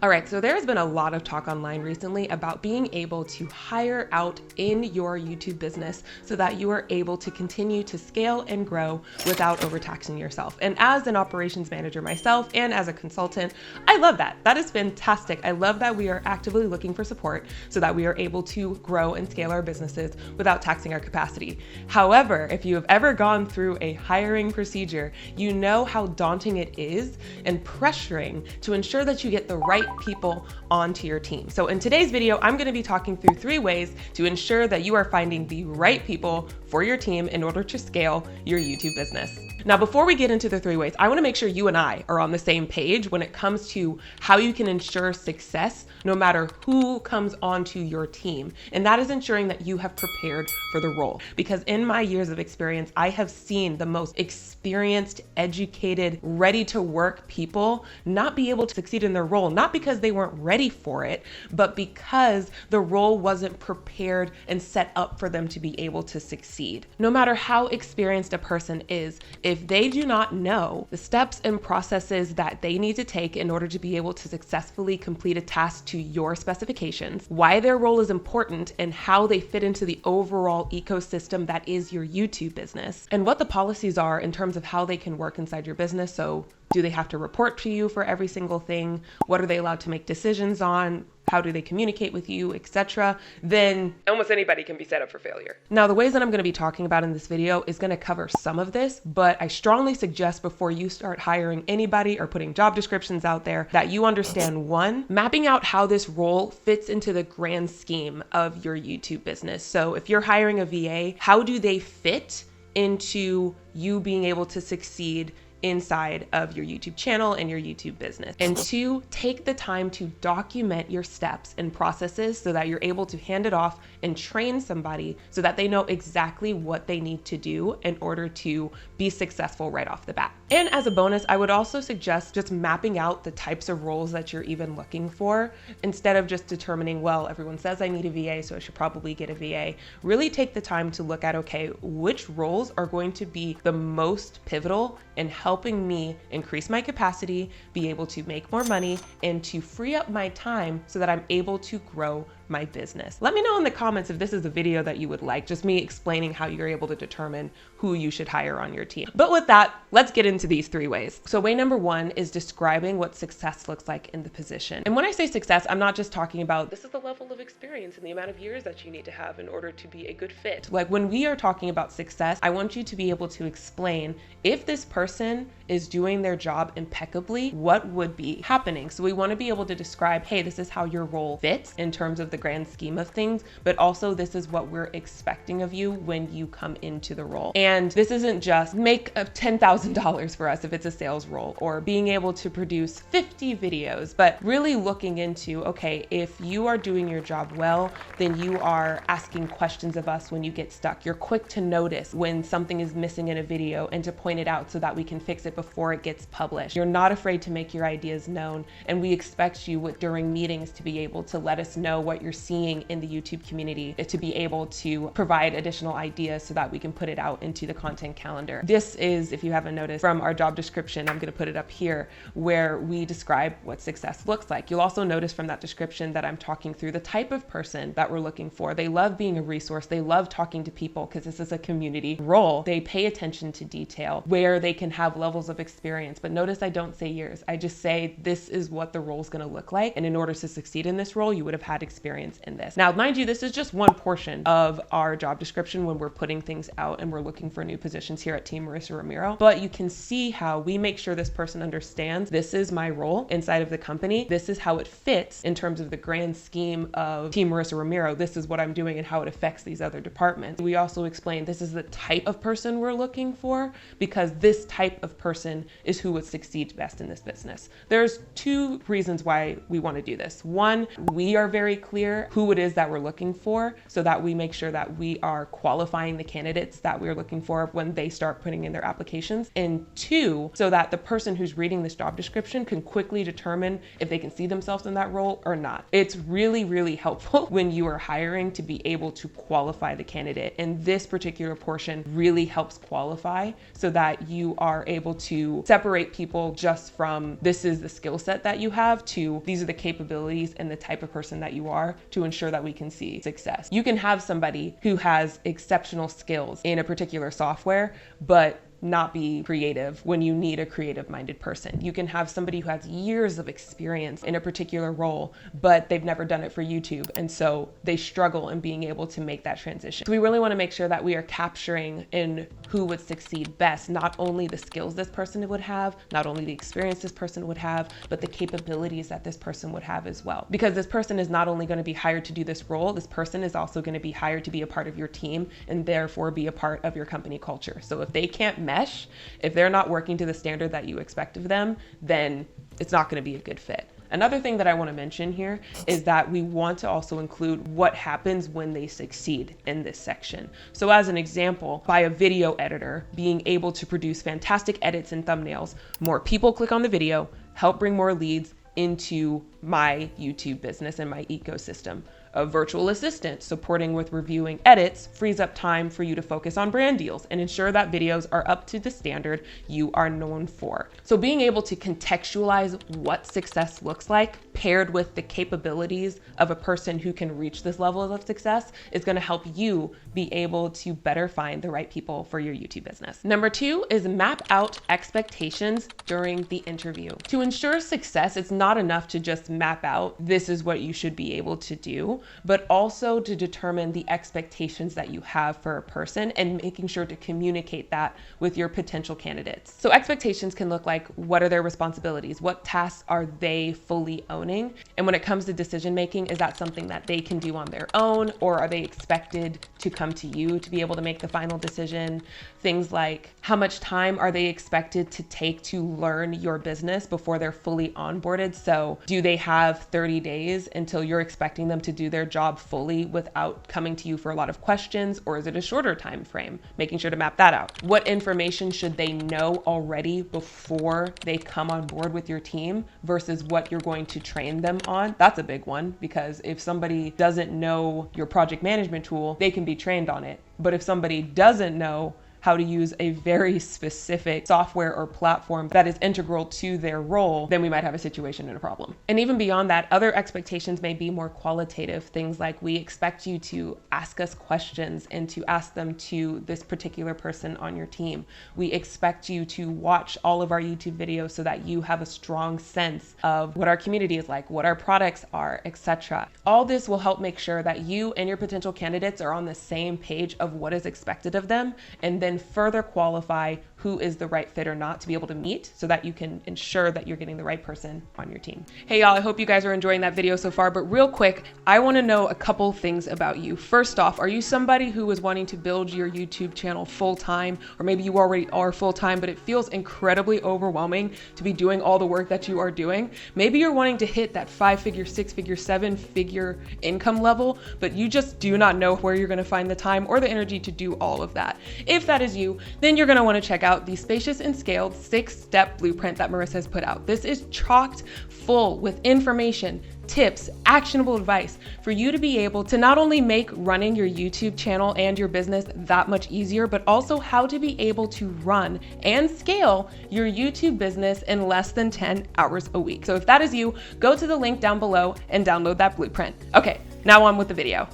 All right, so there's been a lot of talk online recently about being able to hire out in your YouTube business so that you are able to continue to scale and grow without overtaxing yourself. And as an operations manager myself and as a consultant, I love that. That is fantastic. I love that we are actively looking for support so that we are able to grow and scale our businesses without taxing our capacity. However, if you have ever gone through a hiring procedure, you know how daunting it is and pressuring to ensure that you get the right people onto your team. So in today's video, I'm going to be talking through 3 ways to ensure that you are finding the right people for your team in order to scale your YouTube business. Now, before we get into the 3 ways, I want to make sure you and I are on the same page when it comes to how you can ensure success no matter who comes onto your team. And that is ensuring that you have prepared for the role. Because in my years of experience, I have seen the most experienced, educated, ready to work people not be able to succeed in their role, not because they weren't ready for it, but because the role wasn't prepared and set up for them to be able to succeed. No matter how experienced a person is, if they do not know the steps and processes that they need to take in order to be able to successfully complete a task to your specifications, why their role is important and how they fit into the overall ecosystem that is your YouTube business, and what the policies are in terms of how they can work inside your business. So do they have to report to you for every single thing? What are they allowed to make decisions on? How do they communicate with you, etc.? Then almost anybody can be set up for failure. Now, the ways that I'm going to be talking about in this video is going to cover some of this, but I strongly suggest before you start hiring anybody or putting job descriptions out there that you understand, 1, mapping out how this role fits into the grand scheme of your YouTube business. So if you're hiring a VA, how do they fit into you being able to succeed inside of your YouTube channel and your YouTube business? And 2, take the time to document your steps and processes so that you're able to hand it off and train somebody so that they know exactly what they need to do in order to be successful right off the bat. And as a bonus, I would also suggest just mapping out the types of roles that you're even looking for instead of just determining, well, everyone says I need a VA, so I should probably get a VA. Really take the time to look at, okay, which roles are going to be the most pivotal in helping me increase my capacity, be able to make more money, and to free up my time so that I'm able to grow my business. Let me know in the comments if this is a video that you would like, just me explaining how you're able to determine who you should hire on your team. But with that, let's get into these 3 ways. So way number 1 is describing what success looks like in the position. And when I say success, I'm not just talking about this is the level of experience and the amount of years that you need to have in order to be a good fit. Like when we are talking about success, I want you to be able to explain if this person is doing their job impeccably, what would be happening. So we want to be able to describe, hey, this is how your role fits in terms of the grand scheme of things, but also this is what we're expecting of you when you come into the role. And this isn't just make $10,000 for us if it's a sales role, or being able to produce 50 videos, but really looking into, okay, if you are doing your job well, then you are asking questions of us when you get stuck. You're quick to notice when something is missing in a video and to point it out so that we can fix it before it gets published. You're not afraid to make your ideas known, and we expect you during meetings to be able to let us know what you're seeing in the YouTube community, to be able to provide additional ideas so that we can put it out into the content calendar. This is, if you haven't noticed, from our job description. I'm going to put it up here where we describe what success looks like. You'll also notice from that description that I'm talking through the type of person that we're looking for. They love being a resource. They love talking to people because this is a community role. They pay attention to detail where they can have levels of experience. But notice I don't say years. I just say this is what the role is going to look like. And in order to succeed in this role, you would have had experience in this. Now, mind you, this is just one portion of our job description when we're putting things out and we're looking for new positions here at Team Marissa Romero. But you can see how we make sure this person understands this is my role inside of the company. This is how it fits in terms of the grand scheme of Team Marissa Romero. This is what I'm doing and how it affects these other departments. We also explain this is the type of person we're looking for because this type of person is who would succeed best in this business. There's 2 reasons why we want to do this. 1, we are very clear clear who it is that we're looking for so that we make sure that we are qualifying the candidates that we're looking for when they start putting in their applications. And two, so that the person who's reading this job description can quickly determine if they can see themselves in that role or not. It's really, really helpful when you are hiring to be able to qualify the candidate. And this particular portion really helps qualify so that you are able to separate people just from this is the skill set that you have to these are the capabilities and the type of person that you are to ensure that we can see success. You can have somebody who has exceptional skills in a particular software, but not be creative when you need a creative-minded person. You can have somebody who has years of experience in a particular role, but they've never done it for YouTube. And so they struggle in being able to make that transition. So we really want to make sure that we are capturing in who would succeed best, not only the skills this person would have, not only the experience this person would have, but the capabilities that this person would have as well. Because this person is not only going to be hired to do this role, this person is also going to be hired to be a part of your team and therefore be a part of your company culture. So if they can't mesh, if they're not working to the standard that you expect of them, then it's not going to be a good fit. Another thing that I want to mention here is that we want to also include what happens when they succeed in this section. So as an example, by a video editor being able to produce fantastic edits and thumbnails, more people click on the video, help bring more leads into my YouTube business and my ecosystem. A virtual assistant supporting with reviewing edits frees up time for you to focus on brand deals and ensure that videos are up to the standard you are known for. So being able to contextualize what success looks like paired with the capabilities of a person who can reach this level of success is going to help you be able to better find the right people for your YouTube business. Number two is map out expectations during the interview. To ensure success, it's not enough to just map out this is what you should be able to do, but also to determine the expectations that you have for a person and making sure to communicate that with your potential candidates. So expectations can look like, what are their responsibilities? What tasks are they fully owning? And when it comes to decision making, is that something that they can do on their own, or are they expected to come to you to be able to make the final decision? Things like, how much time are they expected to take to learn your business before they're fully onboarded? So do they have 30 days until you're expecting them to do their job fully without coming to you for a lot of questions, or is it a shorter time frame? Making sure to map that out. What information should they know already before they come on board with your team versus what you're going to train them on? That's a big one, because if somebody doesn't know your project management tool, they can be trained on it. But if somebody doesn't know how to use a very specific software or platform that is integral to their role, then we might have a situation and a problem. And even beyond that, other expectations may be more qualitative. Things like, we expect you to ask us questions and to ask them to this particular person on your team. We expect you to watch all of our YouTube videos so that you have a strong sense of what our community is like, what our products are, etc. All this will help make sure that you and your potential candidates are on the same page of what is expected of them, and then further qualify who is the right fit or not to be able to meet, so that you can ensure that you're getting the right person on your team. Hey y'all, I hope you guys are enjoying that video so far, but real quick, I want to know a couple things about you. First off, are you somebody who is wanting to build your YouTube channel full-time, or maybe you already are full-time, but it feels incredibly overwhelming to be doing all the work that you are doing? Maybe you're wanting to hit that 5-figure, 6-figure, 7-figure income level, but you just do not know where you're going to find the time or the energy to do all of that. If that is you, then you're going to want to check out the Spacious and Scaled 6-step blueprint that Marissa has put out. This is chocked full with information, tips, actionable advice for you to be able to not only make running your YouTube channel and your business that much easier, but also how to be able to run and scale your YouTube business in less than 10 hours a week. So if that is you, go to the link down below and download that blueprint. Okay, now on with the video.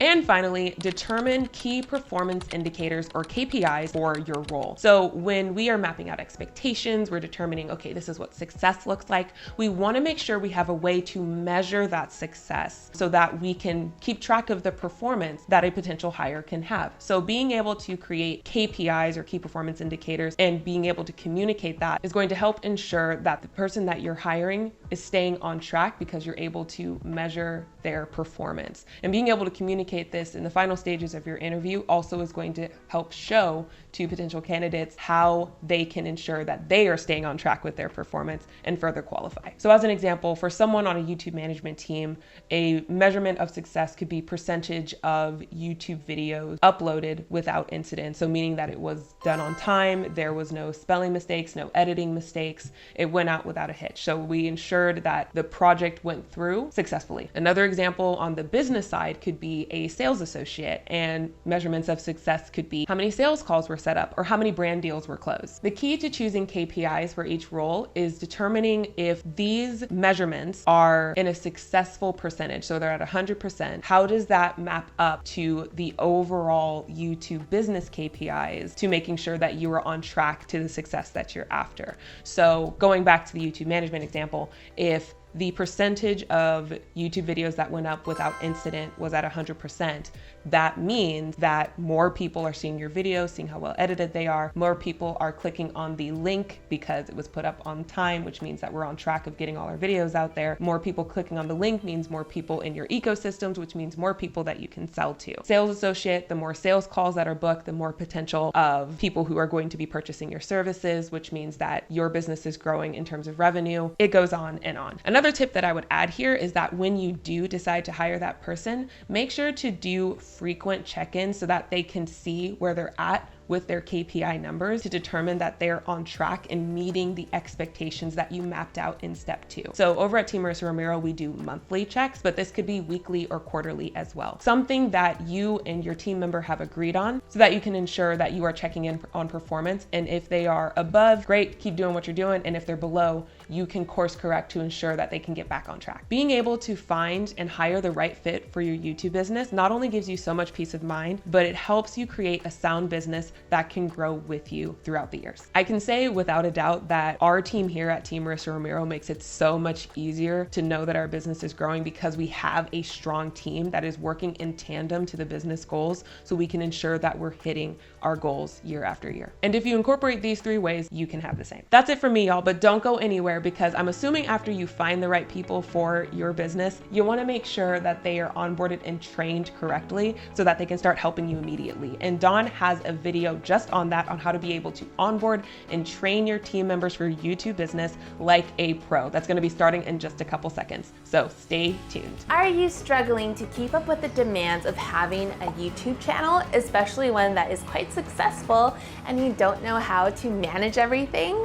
And finally, determine key performance indicators or KPIs for your role. So when we are mapping out expectations, we're determining, okay, this is what success looks like. We want to make sure we have a way to measure that success so that we can keep track of the performance that a potential hire can have. So being able to create KPIs or key performance indicators and being able to communicate that is going to help ensure that the person that you're hiring is staying on track, because you're able to measure their performance. And being able to communicate this in the final stages of your interview also is going to help show to potential candidates how they can ensure that they are staying on track with their performance and further qualify. So as an example, for someone on a YouTube management team, a measurement of success could be percentage of YouTube videos uploaded without incident. So meaning that it was done on time, there was no spelling mistakes, no editing mistakes, it went out without a hitch. So we ensured that the project went through successfully. Another example on the business side could be a sales associate, and measurements of success could be how many sales calls were set up or how many brand deals were closed. The key to choosing KPIs for each role is determining if these measurements are in a successful percentage. So they're at 100%. How does that map up to the overall YouTube business KPIs to making sure that you are on track to the success that you're after? So going back to the YouTube management example, if the percentage of YouTube videos that went up without incident was at 100%, that means that more people are seeing your videos, seeing how well edited they are. More people are clicking on the link because it was put up on time, which means that we're on track of getting all our videos out there. More people clicking on the link means more people in your ecosystems, which means more people that you can sell to. Sales associate, the more sales calls that are booked, the more potential of people who are going to be purchasing your services, which means that your business is growing in terms of revenue. It goes on and on. Another tip that I would add here is that when you do decide to hire that person, make sure to do frequent check-ins so that they can see where they're at with their KPI numbers to determine that they're on track and meeting the expectations that you mapped out in step 2. So over at Team Marissa Romero, we do monthly checks, but this could be weekly or quarterly as well. Something that you and your team member have agreed on so that you can ensure that you are checking in on performance. And if they are above, great, keep doing what you're doing. And if they're below, you can course correct to ensure that they can get back on track. Being able to find and hire the right fit for your YouTube business not only gives you so much peace of mind, but it helps you create a sound business that can grow with you throughout the years. I can say without a doubt that our team here at Team Marissa Romero makes it so much easier to know that our business is growing because we have a strong team that is working in tandem to the business goals, so we can ensure that we're hitting our goals year after year. And if you incorporate these 3 ways, you can have the same. That's it for me, y'all, but don't go anywhere because I'm assuming after you find the right people for your business, you want to make sure that they are onboarded and trained correctly so that they can start helping you immediately. And Dawn has a video just on that, on how to be able to onboard and train your team members for your YouTube business like a pro. That's going to be starting in just a couple seconds. So stay tuned. Are you struggling to keep up with the demands of having a YouTube channel, especially one that is quite successful, and you don't know how to manage everything?